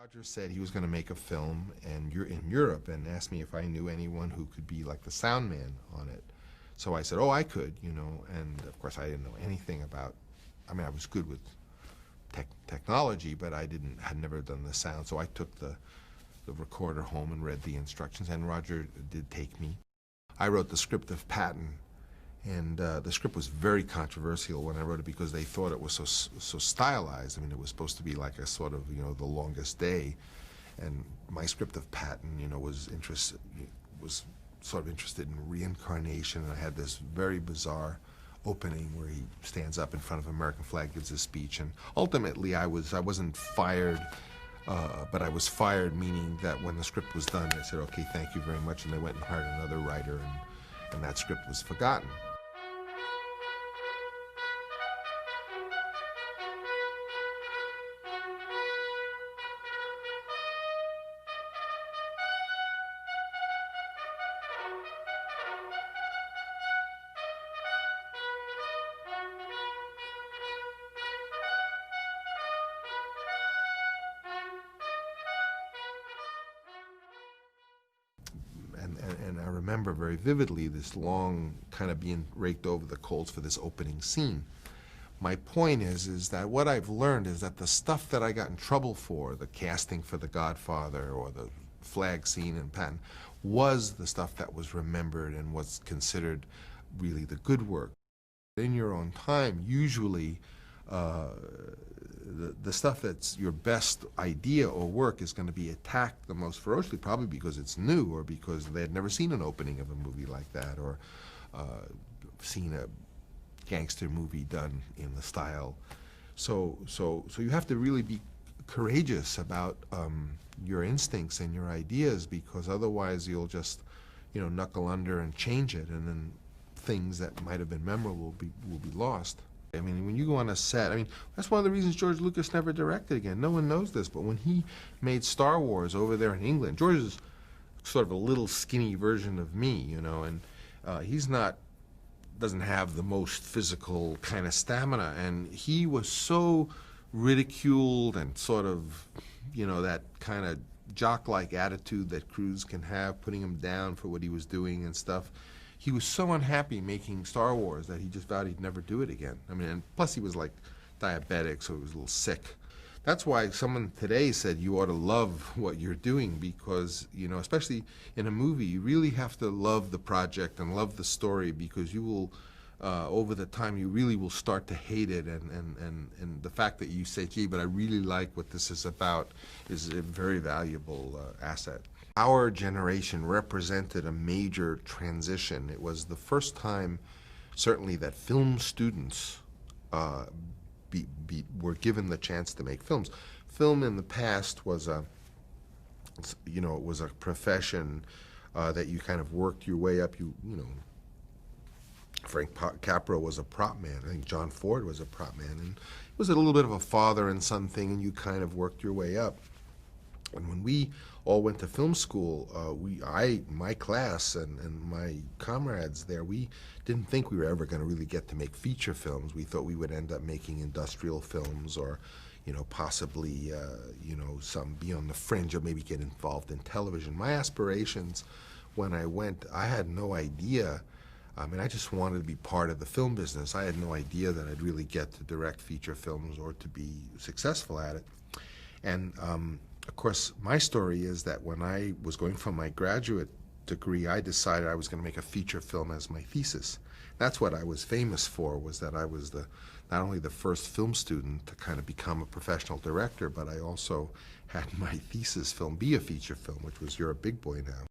Roger said he was going to make a film and you're in Europe and asked me if I knew anyone who could be like the sound man on it. So I said, oh, I could, and of course I didn't know anything about, I was good with technology, but had never done the sound. So I took the recorder home and read the instructions, and Roger did take me. I wrote the script of Patton, and the script was very controversial when I wrote it because they thought it was so stylized. It was supposed to be like a sort of, The Longest Day, and my script of Patton, was sort of interested in reincarnation, and I had this very bizarre opening where he stands up in front of an American flag, gives a speech, and ultimately I wasn't fired, but I was fired, meaning that when the script was done, they said, okay, thank you very much, and they went and hired another writer, and that script was forgotten. And I remember very vividly this long kind of being raked over the coals for this opening scene. My point is that what I've learned is that the stuff that I got in trouble for, the casting for The Godfather or the flag scene in Patton, was the stuff that was remembered and was considered really the good work. In your own time, usually the stuff that's your best idea or work is going to be attacked the most ferociously, probably because it's new or because they had never seen an opening of a movie like that or seen a gangster movie done in the style. So you have to really be courageous about your instincts and your ideas, because otherwise you'll just knuckle under and change it, and then things that might have been memorable will be lost. When you go on a set, that's one of the reasons George Lucas never directed again. No one knows this, but when he made Star Wars over there in England, George is sort of a little skinny version of me, and doesn't have the most physical kind of stamina, and he was so ridiculed and sort of, that kind of jock-like attitude that Cruise can have, putting him down for what he was doing and stuff. He was so unhappy making Star Wars that he just vowed he'd never do it again. And plus he was like diabetic, so he was a little sick. That's why someone today said you ought to love what you're doing, because, especially in a movie, you really have to love the project and love the story, because you will, over the time, you really will start to hate it. And the fact that you say, gee, but I really like what this is about, is a very valuable asset. Our generation represented a major transition. It was the first time, certainly, that film students were given the chance to make films. Film in the past was it was a profession that you kind of worked your way up. Frank Capra was a prop man. I think John Ford was a prop man, and it was a little bit of a father and son thing, and you kind of worked your way up. And when we all went to film school, my class and my comrades there, we didn't think we were ever going to really get to make feature films. We thought we would end up making industrial films, or, possibly, some be on the fringe, or maybe get involved in television. My aspirations when I went, I had no idea. I just wanted to be part of the film business. I had no idea that I'd really get to direct feature films or to be successful at it. And of course, my story is that when I was going for my graduate degree, I decided I was going to make a feature film as my thesis. That's what I was famous for, was that I was not only the first film student to kind of become a professional director, but I also had my thesis film be a feature film, which was You're a Big Boy Now.